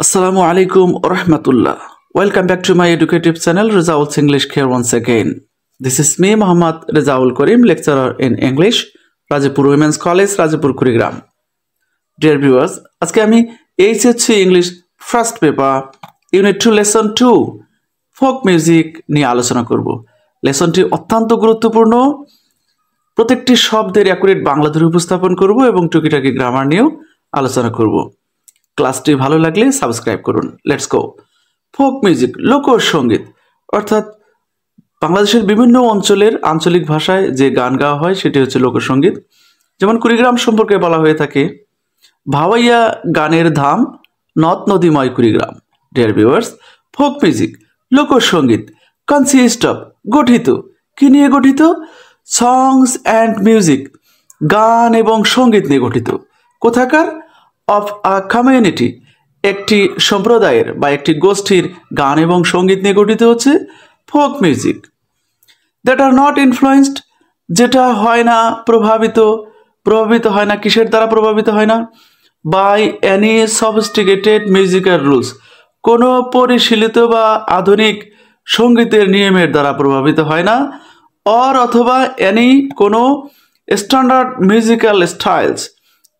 Assalamu alaikum rahmatullah. Welcome back to my educative channel Rezaul's English Care once again. This is me Muhammad Rezaul Karim, lecturer in English, Rajapur Women's College, Rajapur Kurigram. Dear viewers, আজকে আমি HSC English First Paper Unit 2 Lesson 2 Folk Music নিয়ে আলোচনা করব। লেসনটি অত্যন্ত গুরুত্বপূর্ণ। প্রত্যেকটি শব্দের accurate Bangla ধরে উপস্থাপন করব এবং টুকিটাকি গ্রামার নিয়েও আলোচনা করব। ক্লাসটি ভালো লাগলে সাবস্ক্রাইব করুন। Let's go. ফোক মিউজিক, লোকসঙ্গীত অর্থাৎ বাংলাদেশের বিভিন্ন অঞ্চলের আঞ্চলিক ভাষায় যে গান গাওয়া হয় সেটি হচ্ছে লোকসঙ্গীত। যেমন কুড়িগ্রাম সম্পর্কে বলা হয়ে থাকে ভাওয়াইয়া গানের ধাম, নদ নদীময় Kurigram. Dear viewers, folk music লোকসঙ্গীত কনসিস্ট অফ গঠিত, কি নিয়ে গঠিত? সংস অ্যান্ড মিউজিক, গান এবং সঙ্গীত নিয়ে গঠিত। কোথাকার? অফ আ কমিউনিটি, একটি সম্প্রদায়ের বা একটি গোষ্ঠীর গান এবং সঙ্গীত নিয়ে গঠিত হচ্ছে folk music. That are not influenced, যেটা হয় না প্রভাবিত হয় না। কিসের দ্বারা প্রভাবিত হয় না? By any sophisticated musical rules, কোনো পরিশীলিত বা আধুনিক সঙ্গীতের নিয়মের দ্বারা প্রভাবিত হয় না। অথবা এনি কোনো স্ট্যান্ডার্ড মিউজিক্যাল স্টাইলস,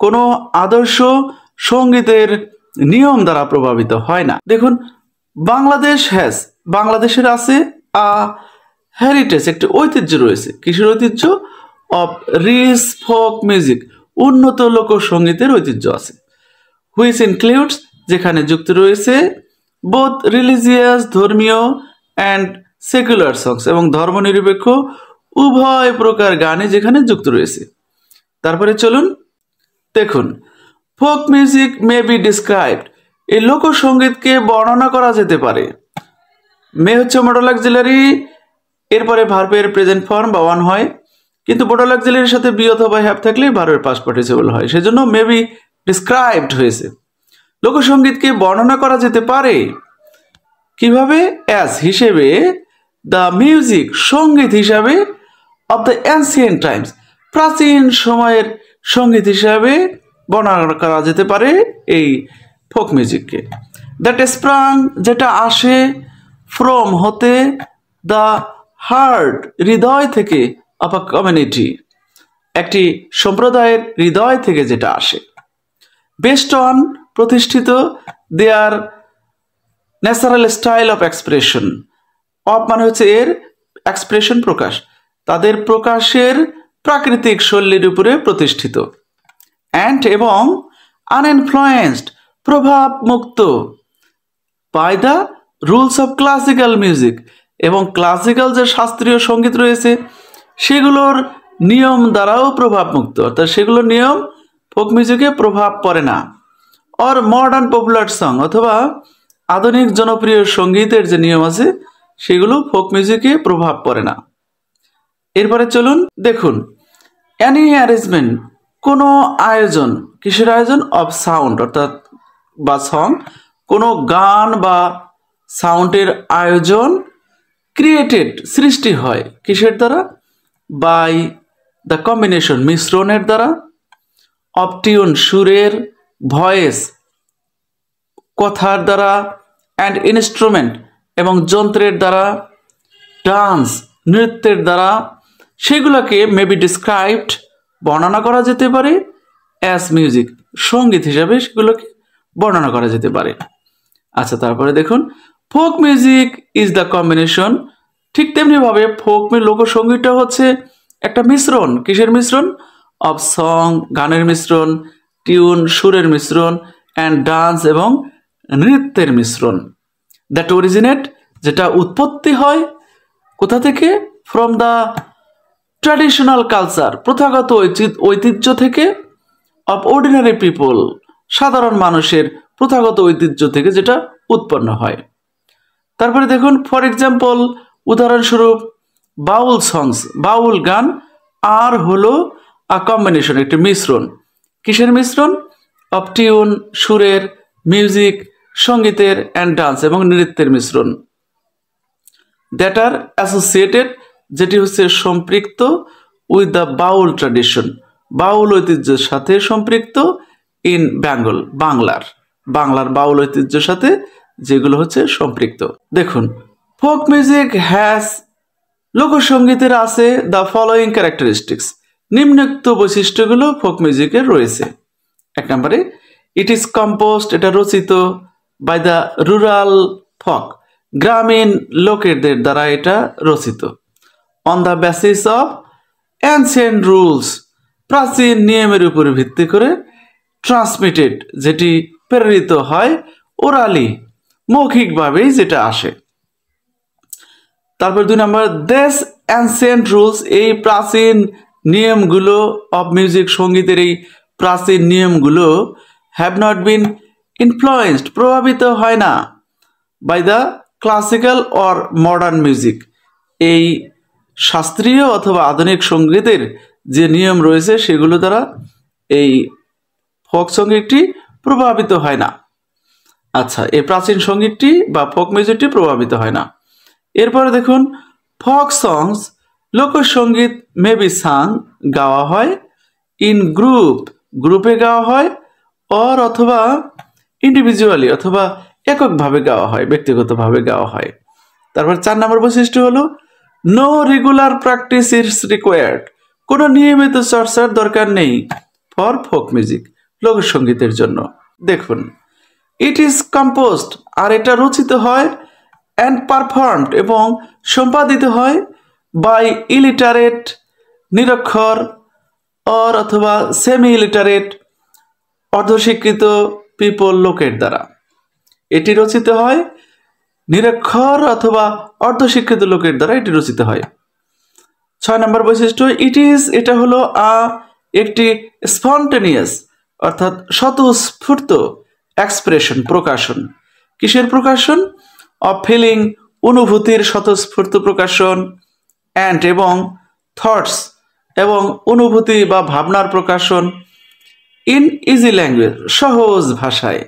কোনো আদর্শ সঙ্গীতের নিয়ম দ্বারা প্রভাবিত হয় না। দেখুন, বাংলাদেশের আছে হেরিটেজ, একটি ঐতিহ্য রয়েছে। কিসের ঐতিহ্য? অফ রিচ ফোক মিউজিক, উন্নত লোকসঙ্গীতের ঐতিহ্য আছে। হুইচ ইনক্লুডস, যেখানে যুক্ত রয়েছে বোথ রিলিজিয়াস, ধর্মীয় অ্যান্ড সেকুলার সংস, এবং ধর্মনিরপেক্ষ উভয় প্রকার গানে যেখানে যুক্ত রয়েছে। তারপরে চলুন দেখুন, folk music may be described, এই লোকসঙ্গীতকে বর্ণনা করা যেতে পারে। মে হচ্ছে মডাল অক্সিলারি, এরপরে ভার্বের প্রেজেন্ট ফর্ম বা ওয়ান হয়, কিন্তু মডাল অক্সিলারির সাথে বি অথবা হ্যাভ থাকলে ভার্বের পাস্ট পার্টিসিপল হয়, সেজন্য মে বি ডিসক্রাইবড হয়েছে। লোকসঙ্গীতকে বর্ণনা করা যেতে পারে কিভাবে? অ্যাজ, হিসেবে, দ্য মিউজিক, সঙ্গীত হিসাবে, অফ দ্য অ্যানসিয়েন্ট টাইমস, প্রাচীন সময়ের সঙ্গীত হিসাবে বর্ণনা করা যেতে পারে এই ফোক মিউজিককে। দ্যাট স্প্রাং, যেটা আসে, ফ্রম, হতে, দ্য হার্ট, হৃদয় থেকে, অফ আ কমিউনিটি, একটি সম্প্রদায়ের হৃদয় থেকে যেটা আসে। বেস্ট অন, প্রতিষ্ঠিত, দেয়ার natural style of expression, of মানে হচ্ছে এর, এক্সপ্রেশন প্রকাশ, তাদের প্রকাশের প্রাকৃতিক শৈলীর উপরে প্রতিষ্ঠিত। অ্যান্ড এবং আনইনফ্লুয়েন্সড, প্রভাব মুক্ত, by the rules of classical music, এবং ক্লাসিক্যাল যে শাস্ত্রীয় সঙ্গীত রয়েছে সেগুলোর নিয়ম দ্বারাও প্রভাব মুক্ত, অর্থাৎ সেগুলোর নিয়ম ফোক মিউজিকে প্রভাব পড়ে না। অর মডার্ন পপুলার সং, অথবা আধুনিক জনপ্রিয় সঙ্গীতের যে নিয়ম আছে সেগুলো ফোক মিউজিকে প্রভাব পড়ে না। এরপরে চলুন দেখুন, অ্যানি অ্যারেঞ্জমেন্ট, কোনো আয়োজন, কিসের আয়োজন? অফ সাউন্ড, অর্থাৎ বা সং, কোনো গান বা সাউন্ডের আয়োজন, ক্রিয়েটেড, সৃষ্টি হয়, কিসের দ্বারা? বাই দ্য কম্বিনেশন, মিশ্রণের দ্বারা, অফ টিউন, সুরের, ভয়েস, কথার দ্বারা, অ্যান্ড ইনস্ট্রুমেন্ট, এবং যন্ত্রের দ্বারা, ডান্স, নৃত্যের দ্বারা, সেগুলোকে মে বি ডিসক্রাইবড, বর্ণনা করা যেতে পারে, অ্যাজ মিউজিক, সঙ্গীত হিসাবে সেগুলোকে বর্ণনা করা যেতে পারে। আচ্ছা, তারপরে দেখুন, folk music is the combination, ঠিক তেমনিভাবে লোকসঙ্গীতটা হচ্ছে একটা মিশ্রণ। কিসের মিশ্রণ? অফ সং, গানের মিশ্রণ, টিউন, সুরের মিশ্রণ, অ্যান্ড ডান্স, এবং নৃত্যের মিশ্রণ। দ্যাট অরিজিনেট, যেটা উৎপত্তি হয় কোথা থেকে? ফ্রম দ্য ট্র্যাডিশনাল কালচার, প্রথাগত ঐতিহ্য থেকে, অফ অর্ডিনারি পিপল, সাধারণ মানুষের প্রথাগত ঐতিহ্য থেকে যেটা উৎপন্ন হয়। তারপরে দেখুন, ফর এক্সাম্পল, উদাহরণস্বরূপ, বাউল সংস, বাউল গান, আর হলো আ কম্বিনেশন, একটি মিশ্রণ। কিসের মিশ্রণ? অফ টিউন, সুরের, মিউজিক, সঙ্গীতের, অ্যান্ড ডান্স, এবং নৃত্যের মিশ্রণ। দ্যাট আর অ্যাসোসিয়েটেড, যেটি হচ্ছে সম্পৃক্ত, উইথ দ্য বাউল ট্র্যাডিশন, বাউল ঐতিহ্যের সাথে সম্পৃক্ত, ইন বেঙ্গল, বাংলার, বাংলার বাউল ঐতিহ্যের সাথে যেগুলো হচ্ছে সম্পৃক্ত। দেখুন, ফোক মিউজিক হ্যাজ, লোকসঙ্গীতের আছে দ্য ফলোয়িং ক্যারেক্টারিস্টিক্স, নিম্নোক্ত বৈশিষ্ট্যগুলো ফোক মিউজিকের রয়েছে। 1 নম্বরে, ইট ইজ কম্পোজড, এটা রচিত, বাই দ্য রুরাল ফক, গ্রামীণ লোকেদের দ্বারা এটা রচিত। On the basis of ancient rules, প্রাচীন নিয়মের উপর ভিত্তি করে। ট্রান্সমিটেড, যেটি প্রেরিত হয়। ওরালি, মৌখিকভাবেই যেটা আসে। তারপর 2 নম্বর, দিস অ্যানসিয়েন্ট রুলস, এই প্রাচীন নিয়মগুলো অফ মিউজিক, সঙ্গীতের এই প্রাচীন নিয়মগুলো হ্যাভ নট বিন ইনফ্লুয়েন্সড, প্রভাবিত হয় না, by the classical or modern music, এই শাস্ত্রীয় অথবা আধুনিক সঙ্গীতের যে নিয়ম রয়েছে সেগুলো দ্বারা এই ফোক সঙ্গীতটি প্রভাবিত হয় না। আচ্ছা, এই প্রাচীন সঙ্গীতটি বা ফোক মিউজিকটি প্রভাবিত হয় না। এরপরে দেখুন, ফোক সংস, লোকসঙ্গীত মে বি সাং, গাওয়া হয়, ইন গ্রুপ, গ্রুপে গাওয়া হয়, অর অথবা ইন্ডিভিজুয়ালি, অথবা এককভাবে গাওয়া হয়, ব্যক্তিগতভাবে গাওয়া হয়। তারপর 4 নম্বর বৈশিষ্ট্য হলো, no regular practice is required, কোনো নিয়মিত চর্চার দরকার নেই ফর ফোক মিউজিক, লোকসঙ্গীতের জন্য। দেখুন, ইট ইজ কম্পোজড, আর এটা রচিত হয়, অ্যান্ড পারফর্মড, এবং সম্পাদিত হয়, বাই ইলিটারেট, নিরক্ষর, অর অথবা সেমি ইলিটারেট, অর্ধশিক্ষিত পিপল, লোকের দ্বারা। এটি রচিত হয় নিরক্ষর অথবা অর্ধশিক্ষিত লোকের দ্বারা এটি রচিত হয়। 6 নম্বর বৈশিষ্ট্য, ইট ইজ, এটা হলো একটি স্পন্টেনিয়াস, অর্থাৎ স্বতঃস্ফূর্ত, এক্সপ্রেশন, প্রকাশন। কিসের প্রকাশন? অফ ফিলিং, অনুভূতির স্বতঃস্ফূর্ত প্রকাশন, অ্যান্ড, এবং থটস, এবং অনুভূতি বা ভাবনার প্রকাশন, ইন ইজি ল্যাঙ্গুয়েজ, সহজ ভাষায়,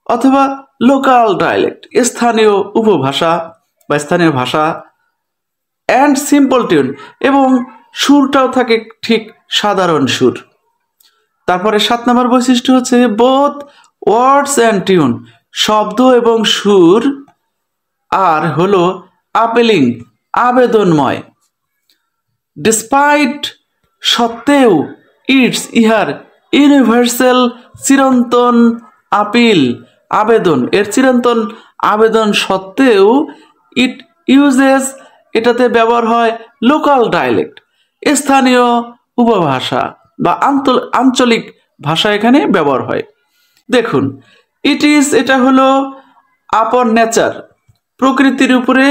অথবা লোকাল ডায়ালেক্ট, স্থানীয় উপভাষা বা স্থানীয় ভাষা, অ্যান্ড সিম্পল টিউন, এবং সুরটাও থাকে ঠিক সাধারণ সুর। তারপরে 7 নম্বর বৈশিষ্ট্য হচ্ছে, বোথ ওয়ার্ডস অ্যান্ড টিউন, শব্দ এবং সুর, আর হলো আপেলিং, আবেদনময়, ডিসপাইট, সত্ত্বেও, ইটস, ইহার, ইউনিভার্সাল, চিরন্তন, আপিল, আবেদন, এর চিরন্তন আবেদন সত্ত্বেও, ইট ইউজেস, এটাতে ব্যবহার হয়, লোকাল ডায়ালেক্ট, স্থানীয় উপভাষা বা আঞ্চলিক ভাষা এখানে ব্যবহার হয়। দেখুন, ইট ইজ, এটা হলো আপন নেচার, প্রকৃতির উপরে,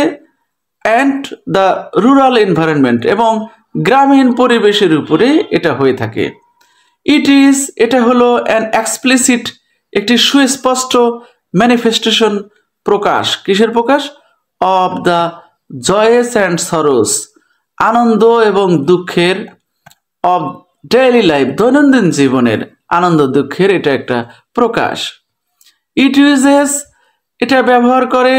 অ্যান্ড দ্য রুরাল এনভায়রনমেন্ট, এবং গ্রামীণ পরিবেশের উপরে এটা হয়ে থাকে। ইট ইজ, এটা হলো অ্যান এক্সপ্লিসিট, একটি সুস্পষ্ট ম্যানিফেস্টেশন, প্রকাশ। কিসের প্রকাশ? Of the joys and sorrows, আনন্দ এবং দুঃখের, অব ডেইলি লাইফ, দৈনন্দিন জীবনের আনন্দ দুঃখের এটা একটা প্রকাশ। ইট ইউজেস, এটা ব্যবহার করে,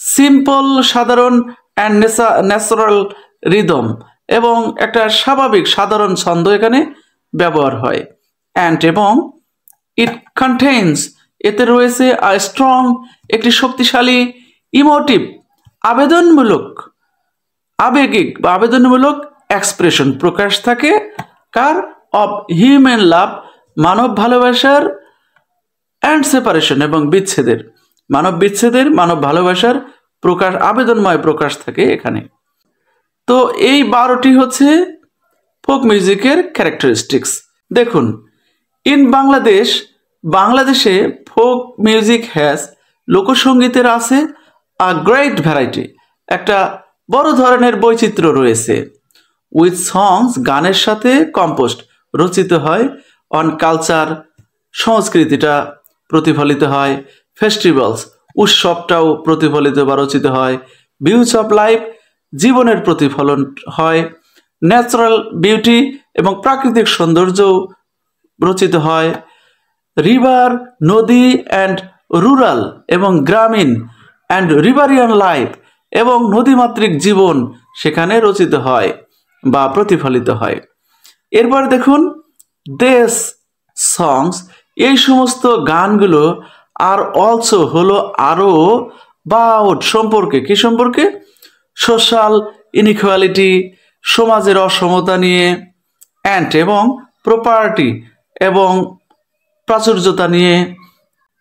সিম্পল, সাধারণ, অ্যান্ড ন্যাচারাল রিদম, এবং একটা স্বাভাবিক সাধারণ ছন্দ এখানে ব্যবহার হয়। অ্যান্ড, এবং ইট কন্টেইনস, এতে রয়েছে আ স্ট্রং, একটি শক্তিশালী, ইমোটিভ, আবেদনমূলক, আবেগিক বা আবেদনমূলক এক্সপ্রেশন, প্রকাশ থাকে, কার? অব হিউম্যান লাভ, মানব ভালোবাসার, অ্যান্ড সেপারেশন, এবং বিচ্ছেদের, মানব বিচ্ছেদের, মানব ভালোবাসার প্রকাশ, আবেদনময় প্রকাশ থাকে এখানে। তো এই 12টি হচ্ছে ফোক মিউজিকের ক্যারেক্টারিস্টিক্স। দেখুন, ইন বাংলাদেশ, বাংলাদেশে ফোক মিউজিক হ্যাজ, লোকসঙ্গীতের আছে আ গ্রেট ভ্যারাইটি, একটা বড় ধরনের বৈচিত্র্য রয়েছে। উইথ সংস, গানের সাথে, কম্পোস্ট, রচিত হয়, অন কালচার, সংস্কৃতিটা প্রতিফলিত হয়, ফেস্টিভ্যালস, উৎসবটাও প্রতিফলিত বা রচিত হয়, ভিউজ অফ লাইফ, জীবনের প্রতিফলন হয়, ন্যাচারাল বিউটি, এবং প্রাকৃতিক সৌন্দর্যও রচিত হয়, রিভার, নদী, অ্যান্ড রুরাল, এবং গ্রামীণ, অ্যান্ড রিভারিয়ান লাইফ, এবং নদীমাতৃক জীবন সেখানে রচিত হয় বা প্রতিফলিত হয়। এরপর দেখুন, দেশ সংস, এই সমস্ত গানগুলো আর অলসো হলো আরও, বাউট সম্পর্কে, কি সম্পর্কে? সোশ্যাল ইনইকুয়ালিটি, সমাজের অসমতা নিয়ে, অ্যান্ড এবং প্রপার্টি এবং প্রাচুর্যতা নিয়ে,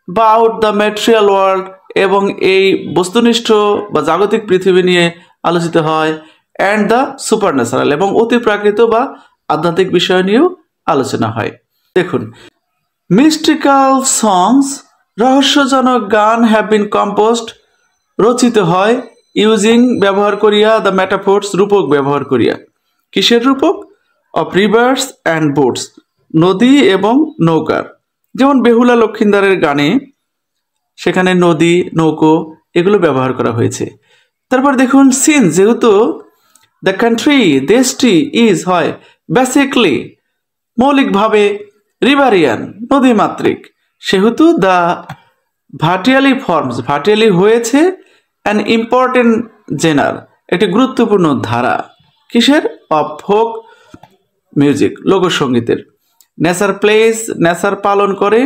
বাউট দ্য ম্যাটেরিয়াল ওয়ার্ল্ড এবং এই বস্তুনিষ্ঠ বা জাগতিক পৃথিবী নিয়ে আলোচিত হয়, অ্যান্ড দ্য সুপারন্যাচারাল এবং অতি প্রাকৃত বা আধ্যাত্মিক বিষয় নিয়েও আলোচনা হয়। দেখুন, মিস্টিক্যাল সংস, রহস্যজনক গান, হ্যাভ বিন কম্পোজড, রচিত হয়, ইউজিং ব্যবহার করিয়া, দ্য মেটাফোর্স রূপক ব্যবহার করিয়া। কিসের রূপক? অফ রিভার্স অ্যান্ড বোটস, নদী এবং নৌকার। যেমন বেহুলা লক্ষিন্দারের গানে সেখানে নদী, নৌকো এগুলো ব্যবহার করা হয়েছে। তারপর দেখুন, সিন, যেহেতু দ্য কান্ট্রি, দেশটি, ইজ হয় বেসিকলি মৌলিকভাবে রিভারিয়ান নদীমাতৃক, সেহেতু দ্য ভাটিয়ালি ফর্মস, ভাটিয়ালি হয়েছে অ্যান ইম্পর্টেন্ট জেনার, একটি গুরুত্বপূর্ণ ধারা। কিসের? অফ ফোক মিউজিক, লোকসঙ্গীতের। নেচার প্লেস, নেচার পালন করে,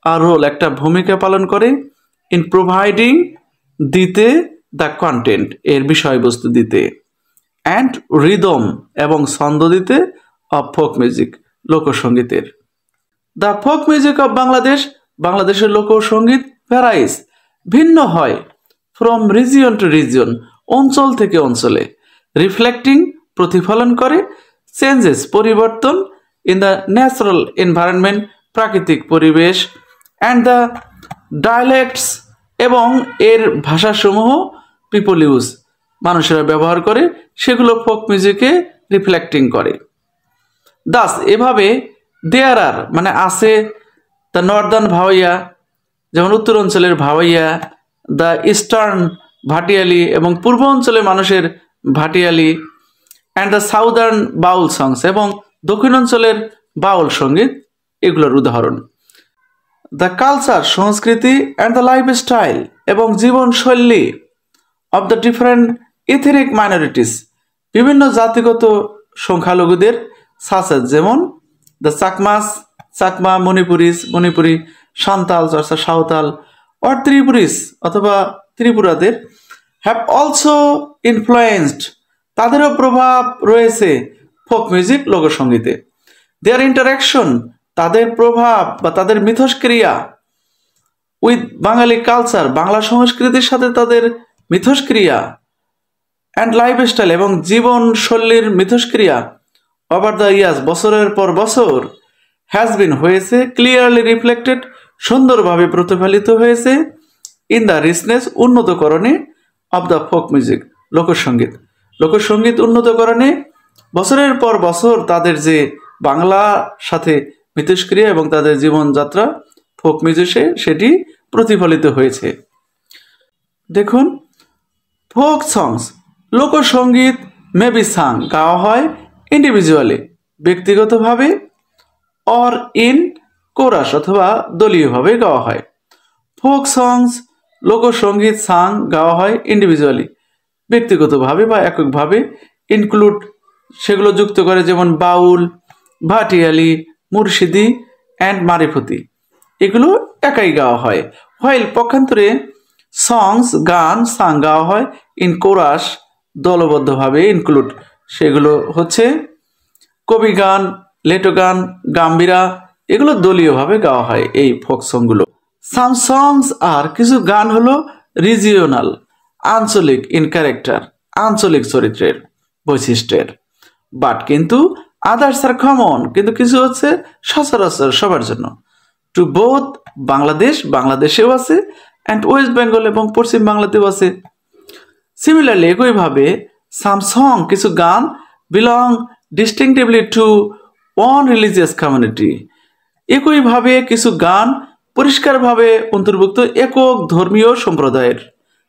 আর রোল একটা ভূমিকা পালন করে, ইন প্রোভাইডিং দিতে, দ্য কন্টেন্ট এর বিষয়বস্তু দিতে, অ্যান্ড রিদম এবং ছন্দ দিতে, অফ ফোক মিউজিক লোকসঙ্গীতের। The folk music of Bangladesh, বাংলাদেশের লোকসঙ্গীত ভ্যারাইস ভিন্ন হয়, ফ্রম রিজিয়ন টু রিজিয়ন অঞ্চল থেকে অঞ্চলে, রিফ্লেক্টিং প্রতিফলন করে, চেঞ্জেস পরিবর্তন, ইন দ্য ন্যাচারাল এনভায়রনমেন্ট প্রাকৃতিক পরিবেশ, অ্যান্ড দ্য ডায়ালেক্টস এবং এর ভাষাসমূহ পিপল ইউজ মানুষেরা ব্যবহার করে, সেগুলো ফোক মিউজিকে রিফ্লেক্টিং করে। দাস এভাবে দেয়ার আর মানে আছে, দ্য নর্দার্ন ভাওয়াইয়া যেমন উত্তর অঞ্চলের ভাওয়াইয়া, দ্য ইস্টার্ন ভাটিয়ালি এবং পূর্ব অঞ্চলের মানুষের Bhatiali, and the southern Baul songs এবং দক্ষিণ অঞ্চলের বাউল সঙ্গীত এগুলোর উদাহরণ। দ্য কালচার সংস্কৃতি অ্যান্ড দ্য লাইফস্টাইল এবং জীবনশৈলী of the different ethnic minorities বিভিন্ন জাতিগত সংখ্যালঘুদের, সাসেস যেমন দ্য চাকমাস, চাকমা, মণিপুরিস, মণিপুরি, সান্তাল অর্থাৎ সাঁওতাল, অর ত্রিপুরিস অথবা ত্রিপুরাদের, হ্যাভ অলসো ইনফ্লুয়েন্সড তাদেরও প্রভাব রয়েছে ফোক মিউজিক লোকসঙ্গীতে। দেয়ার ইন্টারাকশন তাদের প্রভাব বা তাদের মিথস্ক্রিয়া উইথ বাঙালি কালচার বাংলা সংস্কৃতির সাথে তাদের মিথস্ক্রিয়া, অ্যান্ড লাইফস্টাইল এবং জীবনশৈলীর মিথস্ক্রিয়া, ওভার দ্য ইয়ার্স বছরের পর বছর, হ্যাজ বিন হয়েছে, ক্লিয়ারলি রিফ্লেক্টেড সুন্দরভাবে প্রতিফলিত হয়েছে, ইন দ্য রিচনেস উন্নতকরণে, অব দ্য ফোক মিউজিক লোকসঙ্গীত, লোকসঙ্গীত উন্নতকরণে বছরের পর বছর তাদের যে বাংলা সাথে মিথস্ক্রিয়া এবং তাদের জীবনযাত্রা ফোক মিউজিকে সেটি প্রতিফলিত হয়েছে। দেখুন, ফোক সংস লোকসঙ্গীত মে বি সাং গাওয়া হয় ইন্ডিভিজুয়ালি ব্যক্তিগতভাবে, অর ইন কোরাস অথবা দলীয়ভাবে গাওয়া হয়। ফোক সংস লোকসঙ্গীত সাং গাওয়া হয় ইন্ডিভিজুয়ালি ব্যক্তিগতভাবে বা এককভাবে, ইনক্লুড সেগুলো যুক্ত করে, যেমন বাউল, ভাটিয়ালি, মুর্শিদি অ্যান্ড মারিফতি এগুলো একাই গাওয়া হয়। হোয়াইল পক্ষান্তরে সংস গান সাং গাওয়া হয় ইন কোরাস দলবদ্ধভাবে, ইনক্লুড সেগুলো হচ্ছে কবি গান, লেটো গান, গাম্ভীরা এগুলো দলীয়ভাবে গাওয়া হয় এই ফোক সংগুলো। সাম সংস আর কিছু গান হলো রিজিওনাল আঞ্চলিক ইন ক্যারেক্টার আঞ্চলিক চরিত্রের বৈশিষ্ট্যের, বাট কিন্তু আদার্স আর কমন কিন্তু কিছু হচ্ছে সচরাচর সবার জন্য, টু বোথ বাংলাদেশ বাংলাদেশেও আছে, অ্যান্ড ওয়েস্ট বেঙ্গল এবং পশ্চিম বাংলাতেও আছে। সিমিলারলি একইভাবে সাম সং কিছু গান belong distinctively to one religious community, একইভাবে কিছু গান পরিষ্কারভাবে অন্তর্ভুক্ত একক ধর্মীয় সম্প্রদায়ের,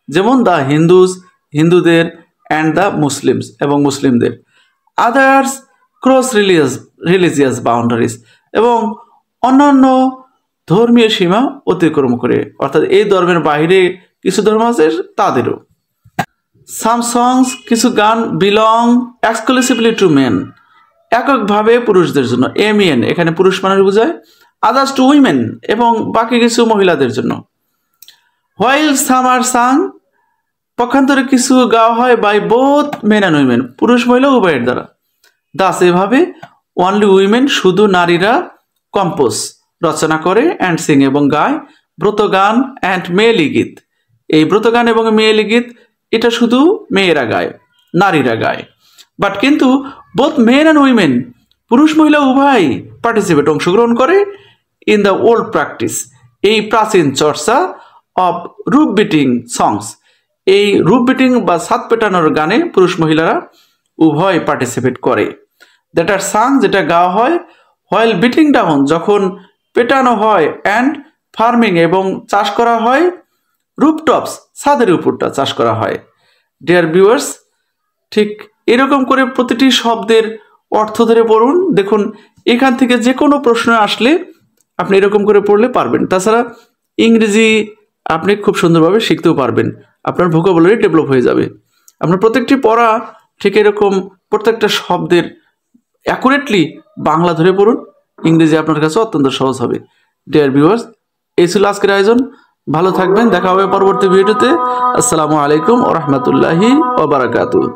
যেমন দ্য হিন্দুস হিন্দুদের, অ্যান্ড দ্য মুসলিমস এবং মুসলিমদের, আদার্স ক্রস রিলিজিয়াস বাউন্ডারিজ এবং অন্যান্য ধর্মীয় সীমা অতিক্রম করে, অর্থাৎ এই ধর্মের বাইরে কিছু ধর্ম আছে তাদেরও। সাম সংস কিছু গান বিলং এক্সক্লুসিভলি টু মেন এককভাবে পুরুষদের জন্য, এমিএন এখানে পুরুষ মানুষ বোঝায়, আদার্স টু উইমেন এবং বাকি কিছু মহিলাদের জন্য, হোয়াইল সাম আর সাং, পক্ষান্তরে কিছু গাওয়া হয় by both men and women, পুরুষ মহিলা উভয়ের দ্বারা। দাস এভাবে অনলি উইমেন, শুধু নারীরা কম্পোজ রচনা করে, অ্যান্ড সিং এবং গায়, ব্রতগান অ্যান্ড মেয়েলি গীত। এই ব্রতগান এবং মেয়েলি গীত এটা শুধু মেয়েরা গায়, নারীরা গায়। বাট কিন্তু বোথ মেন অ্যান্ড উইমেন, পুরুষ মহিলা উভয় পার্টিসিপেট অংশগ্রহণ করে ইন দ্য ওল্ড প্র্যাকটিস, এই প্রাচীন চর্চা অফ রুপ বিটিং সংস, এই রুপ বিটিং বা সাত পেটানোর গানে পুরুষ মহিলারা উভয় পার্টিসিপেট করে। দ্যাট আর সাং, যেটা গাওয়া হয়, হোয়াইল বিটিং ডাউন, যখন পেটানো হয়, অ্যান্ড ফার্মিং এবং চাষ করা হয়, রুপটপস, ছাদের উপরটা চাষ করা হয়। ডিয়ার ভিউয়ার্স, ঠিক এরকম করে প্রতিটি শব্দের অর্থ ধরে পড়ুন। দেখুন এখান থেকে যে কোনো প্রশ্ন আসলে আপনি এরকম করে পড়লে পারবেন। তাছাড়া ইংরেজি আপনি খুব সুন্দরভাবে শিখতেও পারবেন, আপনার ভোকাবুলারি ডেভেলপ হয়ে যাবে। আপনার প্রত্যেকটি পড়া ঠিক এরকম প্রত্যেকটা শব্দের অ্যাকুরেটলি বাংলা ধরে পড়ুন, ইংরেজি আপনার কাছে অত্যন্ত সহজ হবে। ডিয়ার ভিউয়ার্স, এই ছিল আজকের আয়োজন। ভালো থাকবেন, দেখা হবে পরবর্তী ভিডিওতে। আসসালামু আলাইকুম ওয়া রাহমাতুল্লাহি ওয়া বারাকাতুহু।